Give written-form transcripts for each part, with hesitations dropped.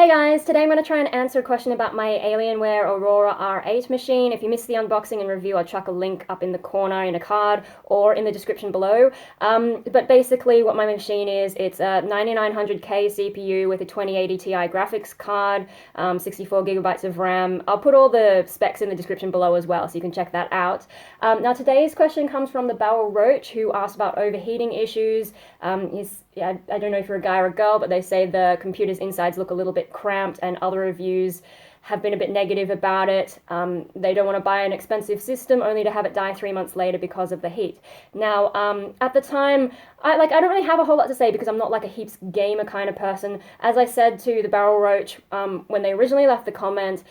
Hey guys, today I'm going to try and answer a question about my Alienware Aurora R8 machine. If you missed the unboxing and review, I'll chuck a link up in the corner in a card or in the description below. But basically what my machine is, it's a 9900K CPU with a 2080 Ti graphics card, 64 gigabytes of RAM. I'll put all the specs in the description below as well, so you can check that out. Now today's question comes from the Barrel Roach, who asked about overheating issues. I don't know if you're a guy or a girl, but they say the computer's insides look a little bit cramped, and other reviews have been a bit negative about it. They don't want to buy an expensive system only to have it die 3 months later because of the heat. Now, at the time, I don't really have a whole lot to say because I'm not like a heaps gamer kind of person. As I said to the Barrel Roach when they originally left the comment,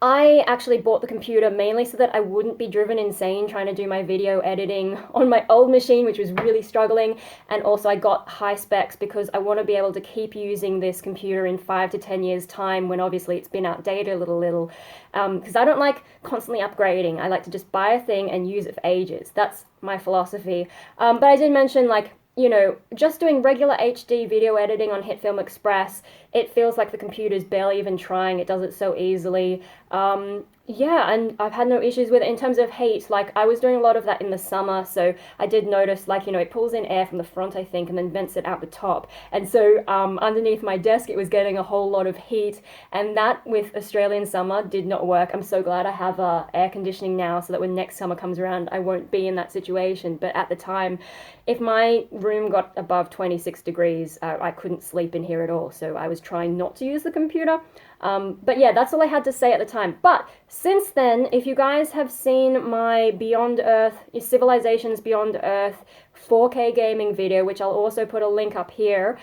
I actually bought the computer mainly so that I wouldn't be driven insane trying to do my video editing on my old machine, which was really struggling. And also I got high specs because I want to be able to keep using this computer in 5 to 10 years time when obviously it's been outdated a little. Because I don't like constantly upgrading. I like to just buy a thing and use it for ages. That's my philosophy. But I did mention, like, you know, just doing regular HD video editing on HitFilm Express, it feels like the computer's barely even trying. It does it so easily. Yeah, and I've had no issues with it in terms of heat. Like, I was doing a lot of that in the summer, so I did notice, like, you know, it pulls in air from the front, I think, and then vents it out the top. And so underneath my desk, it was getting a whole lot of heat, and that with Australian summer did not work. I'm so glad I have air conditioning now so that when next summer comes around, I won't be in that situation. But at the time, if my room got above 26 degrees, I couldn't sleep in here at all, so I was trying not to use the computer. But yeah, that's all I had to say at the time. But since then, if you guys have seen my Beyond Earth, Civilizations Beyond Earth 4K gaming video, which I'll also put a link up here,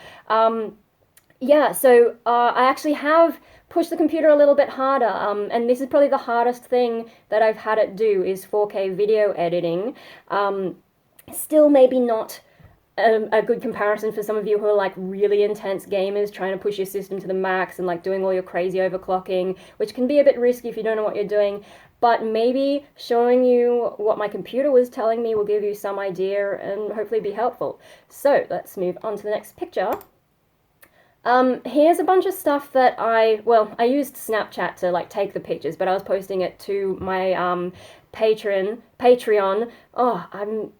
yeah, so I actually have pushed the computer a little bit harder, and this is probably the hardest thing that I've had it do is 4K video editing. Still maybe not a good comparison for some of you who are like really intense gamers trying to push your system to the max and like doing all your crazy overclocking, which can be a bit risky if you don't know what you're doing. But maybe showing you what my computer was telling me will give you some idea and hopefully be helpful. So let's move on to the next picture. Here's a bunch of stuff that I used Snapchat to like take the pictures, but I was posting it to my Patreon. Oh,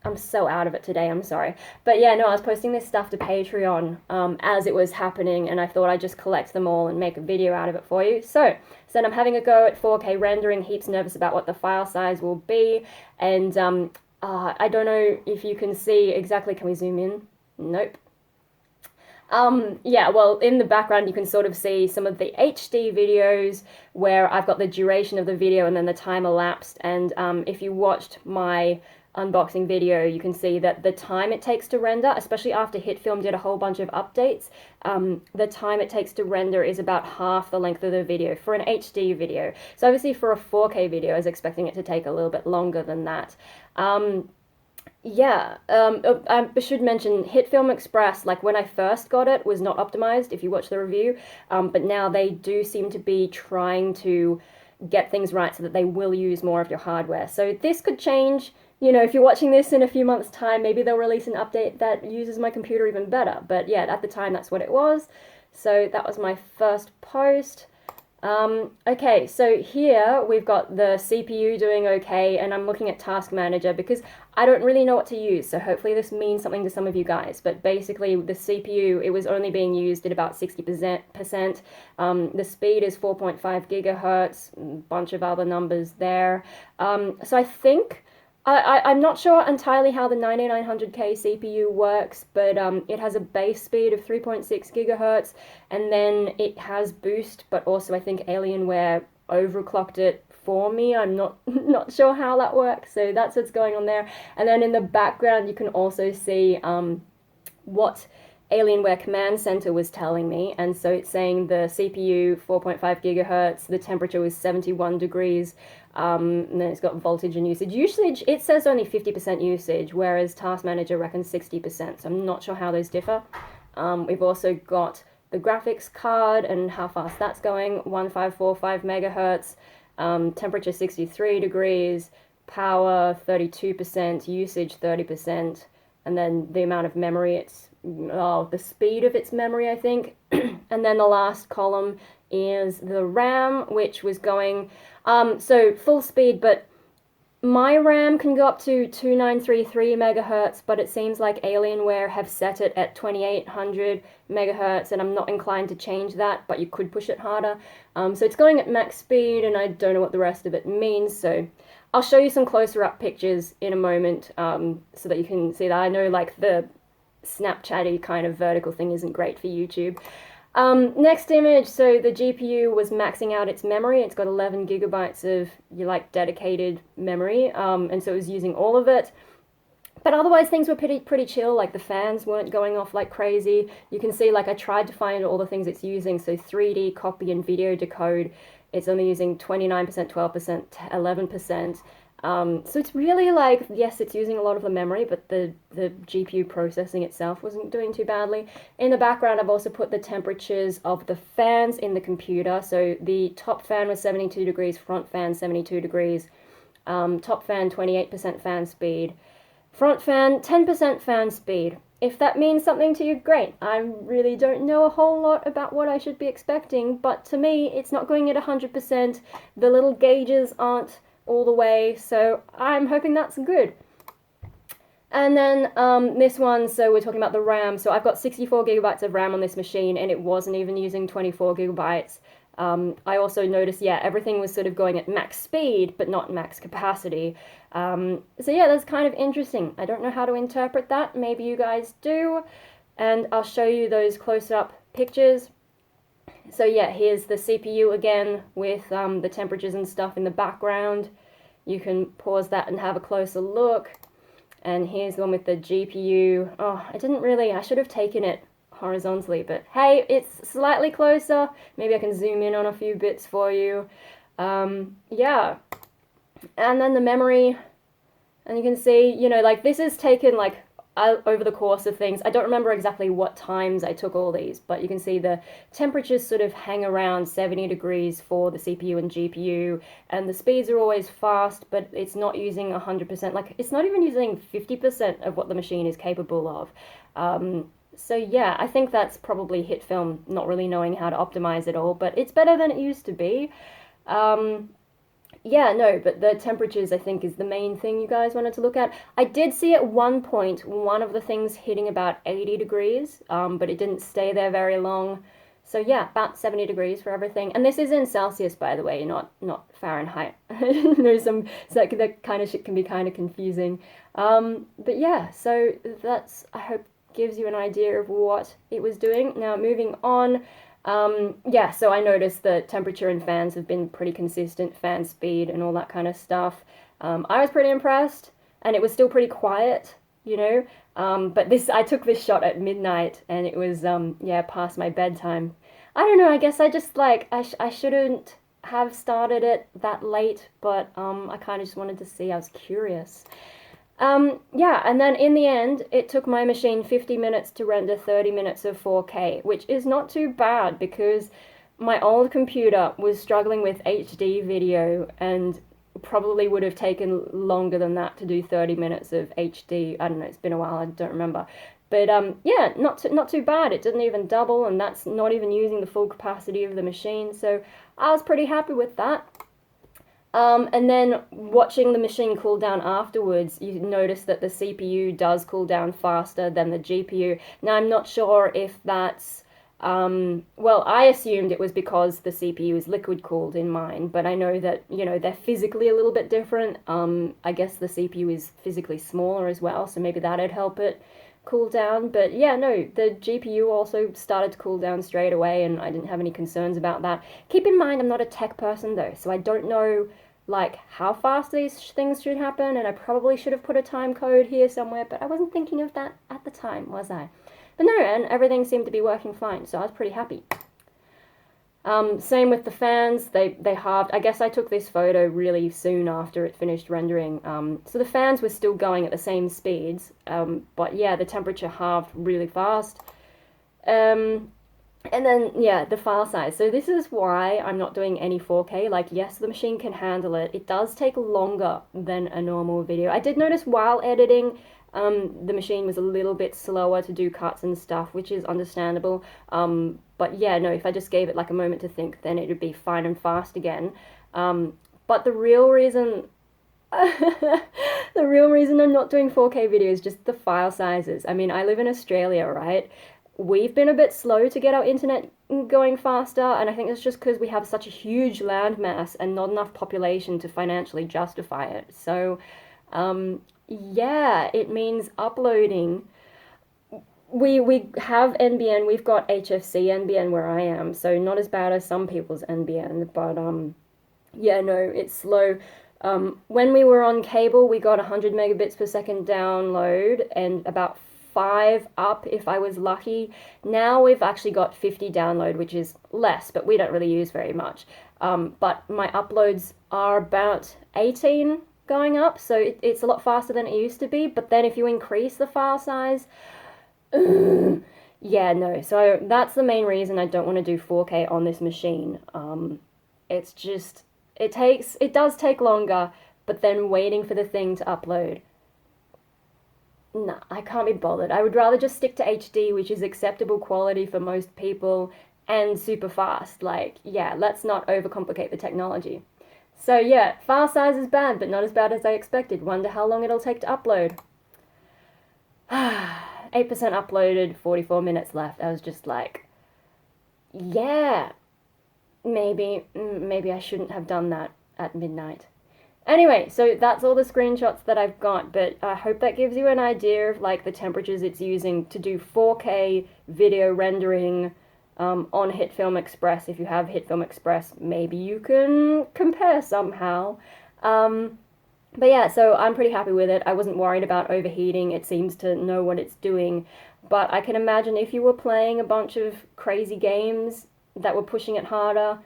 I'm so out of it today, I'm sorry. But yeah, no, I was posting this stuff to Patreon as it was happening, and I thought I'd just collect them all and make a video out of it for you. So then I'm having a go at 4K rendering, heaps nervous about what the file size will be, and I don't know if you can see exactly. Can we zoom in? Nope. Yeah, well, in the background you can sort of see some of the HD videos where I've got the duration of the video and then the time elapsed, and if you watched my unboxing video, you can see that the time it takes to render, especially after HitFilm did a whole bunch of updates, the time it takes to render is about half the length of the video for an HD video. So obviously for a 4K video, I was expecting it to take a little bit longer than that. Yeah, I should mention HitFilm Express, like when I first got it, was not optimized if you watch the review, but now they do seem to be trying to get things right so that they will use more of your hardware. So this could change, you know, if you're watching this in a few months' time, maybe they'll release an update that uses my computer even better. But yeah, at the time, that's what it was. So that was my first post. Okay, so here we've got the CPU doing okay, and I'm looking at Task Manager because I don't really know what to use, so hopefully this means something to some of you guys. But basically the CPU, it was only being used at about 60%. The speed is 4.5 gigahertz, a bunch of other numbers there. So I think I'm not sure entirely how the 9900K CPU works, but it has a base speed of 3.6 gigahertz, and then it has boost, but also I think Alienware overclocked it for me. I'm not sure how that works, so that's what's going on there. And then in the background you can also see what Alienware Command Center was telling me, and so it's saying the CPU 4.5 gigahertz, the temperature was 71 degrees, and then it's got voltage and usage. Usage, it says only 50% usage, whereas Task Manager reckons 60%, so I'm not sure how those differ. We've also got the graphics card and how fast that's going, 1545 megahertz, temperature 63 degrees, power 32%, usage 30%, and then the amount of memory it's the speed of its memory, I think. And then the last column is the RAM, which was going, so full speed, but my RAM can go up to 2933 megahertz, but it seems like Alienware have set it at 2800 megahertz, and I'm not inclined to change that, but you could push it harder. So it's going at max speed, and I don't know what the rest of it means, so I'll show you some closer up pictures in a moment, so that you can see that. I know like the Snapchatty kind of vertical thing isn't great for YouTube. Next image, so the GPU was maxing out its memory. It's got 11 gigabytes of dedicated memory, and so it was using all of it. But otherwise things were pretty chill, like the fans weren't going off like crazy. You can see, like, I tried to find all the things it's using, so 3D copy and video decode, it's only using 29%, 12%, 11%. So it's really like, yes, it's using a lot of the memory, but the GPU processing itself wasn't doing too badly. In the background, I've also put the temperatures of the fans in the computer. So the top fan was 72 degrees, front fan 72 degrees, top fan 28% fan speed, front fan 10% fan speed. If that means something to you, great. I really don't know a whole lot about what I should be expecting, but to me, it's not going at 100%. The little gauges aren't all the way, so I'm hoping that's good. And then this one, so we're talking about the RAM. So I've got 64 gigabytes of RAM on this machine, and it wasn't even using 24 gigabytes. I also noticed, yeah, everything was sort of going at max speed, but not max capacity. So yeah, that's kind of interesting. I don't know how to interpret that. Maybe you guys do. And I'll show you those close-up pictures. So yeah, here's the CPU again with the temperatures and stuff in the background. You can pause that and have a closer look. And here's the one with the GPU. Oh, I should have taken it horizontally, but hey, it's slightly closer. Maybe I can zoom in on a few bits for you. Yeah. And then the memory, and you can see, like this is taken like over the course of things. I don't remember exactly what times I took all these, but you can see the temperatures sort of hang around 70 degrees for the CPU and GPU, and the speeds are always fast, but it's not using 100%, like it's not even using 50% of what the machine is capable of. So yeah, I think that's probably HitFilm not really knowing how to optimize it all, but it's better than it used to be. Yeah, no, but the temperatures, I think, is the main thing you guys wanted to look at. I did see at one point one of the things hitting about 80 degrees, but it didn't stay there very long. So yeah, about 70 degrees for everything. And this is in Celsius, by the way, not Fahrenheit. There's so that kind of shit can be kind of confusing. But yeah, so that's, I hope, gives you an idea of what it was doing. Now, moving on. Yeah, so I noticed the temperature and fans have been pretty consistent, fan speed and all that kind of stuff. I was pretty impressed, and it was still pretty quiet, but I took this shot at midnight, and it was, yeah, past my bedtime. I don't know, I guess I just, like, I shouldn't have started it that late, but, I kind of just wanted to see, I was curious. Yeah, and then in the end, it took my machine 50 minutes to render 30 minutes of 4K, which is not too bad because my old computer was struggling with HD video and probably would have taken longer than that to do 30 minutes of HD. I don't know, it's been a while, I don't remember. But yeah, not too bad. It didn't even double, and that's not even using the full capacity of the machine, so I was pretty happy with that. And then watching the machine cool down afterwards, you notice that the CPU does cool down faster than the GPU. Now, I'm not sure if that's, well, I assumed it was because the CPU is liquid cooled in mine, but I know that, they're physically a little bit different. I guess the CPU is physically smaller as well, so maybe that'd help it cool down. But yeah, no, the GPU also started to cool down straight away, and I didn't have any concerns about that. Keep in mind, I'm not a tech person though, so I don't know like how fast these things should happen, and I probably should have put a time code here somewhere, but I wasn't thinking of that at the time, was I? But no, and everything seemed to be working fine, so I was pretty happy. Same with the fans, they halved. I guess I took this photo really soon after it finished rendering, so the fans were still going at the same speeds, but yeah, the temperature halved really fast. And then, yeah, the file size. So this is why I'm not doing any 4K. Like, yes, the machine can handle it. It does take longer than a normal video. I did notice while editing, The machine was a little bit slower to do cuts and stuff, which is understandable. But yeah, no, if I just gave it like a moment to think, then it would be fine and fast again. But the real reason the real reason I'm not doing 4K video is just the file sizes. I mean, I live in Australia, right? We've been a bit slow to get our internet going faster, and I think it's just because we have such a huge landmass and not enough population to financially justify it. So, yeah, it means uploading. We have NBN, we've got HFC NBN where I am, so not as bad as some people's NBN, but yeah, no, it's slow. When we were on cable, we got 100 megabits per second download and about 5 up if I was lucky. Now we've actually got 50 download, which is less, but we don't really use very much. But my uploads are about 18 going up, so it's a lot faster than it used to be. But then if you increase the file size, yeah, no. So that's the main reason I don't want to do 4K on this machine. It's just it does take longer, but then waiting for the thing to upload. Nah, I can't be bothered. I would rather just stick to HD, which is acceptable quality for most people and super fast. Like, yeah, let's not overcomplicate the technology. So yeah, file size is bad, but not as bad as I expected. Wonder how long it'll take to upload. 8% uploaded, 44 minutes left. I was just like, yeah, maybe I shouldn't have done that at midnight. Anyway, so that's all the screenshots that I've got, but I hope that gives you an idea of like the temperatures it's using to do 4K video rendering on HitFilm Express. If you have HitFilm Express, maybe you can compare somehow. But yeah, so I'm pretty happy with it. I wasn't worried about overheating. It seems to know what it's doing. But I can imagine if you were playing a bunch of crazy games that were pushing it harder,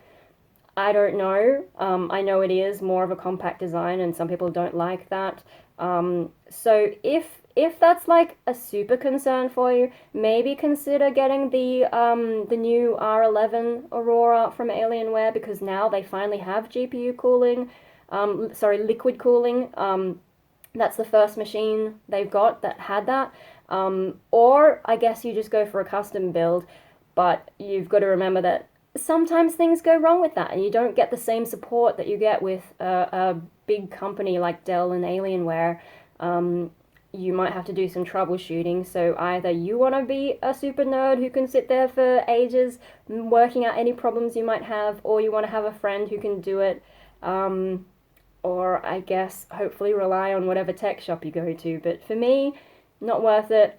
I don't know. I know it is more of a compact design, and some people don't like that. So if that's like a super concern for you, maybe consider getting the new R11 Aurora from Alienware, because now they finally have GPU cooling. Sorry, liquid cooling. That's the first machine they've got that had that. Or I guess you just go for a custom build, but you've got to remember that sometimes things go wrong with that, and you don't get the same support that you get with a big company like Dell and Alienware. You might have to do some troubleshooting, so either you want to be a super nerd who can sit there for ages working out any problems you might have, or you want to have a friend who can do it, or I guess hopefully rely on whatever tech shop you go to. But for me, not worth it,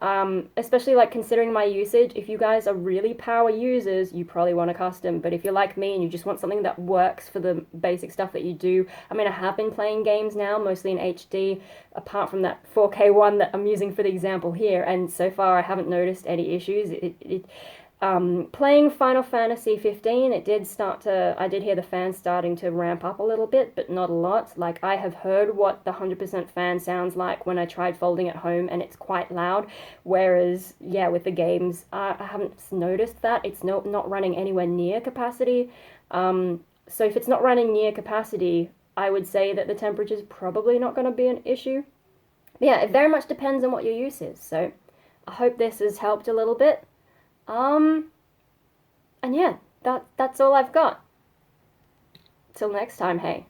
especially like considering my usage. If you guys are really power users, you probably want a custom, but if you're like me and you just want something that works for the basic stuff that you do, I mean, I have been playing games now, mostly in HD, apart from that 4K one that I'm using for the example here, and so far I haven't noticed any issues. Playing Final Fantasy 15, I did hear the fans starting to ramp up a little bit, but not a lot. Like, I have heard what the 100% fan sounds like when I tried folding at home, and it's quite loud. Whereas, yeah, with the games, I haven't noticed that. It's not running anywhere near capacity. So if it's not running near capacity, I would say that the temperature is probably not going to be an issue. But yeah, it very much depends on what your use is. So I hope this has helped a little bit. And yeah, that's all I've got. Till next time, hey.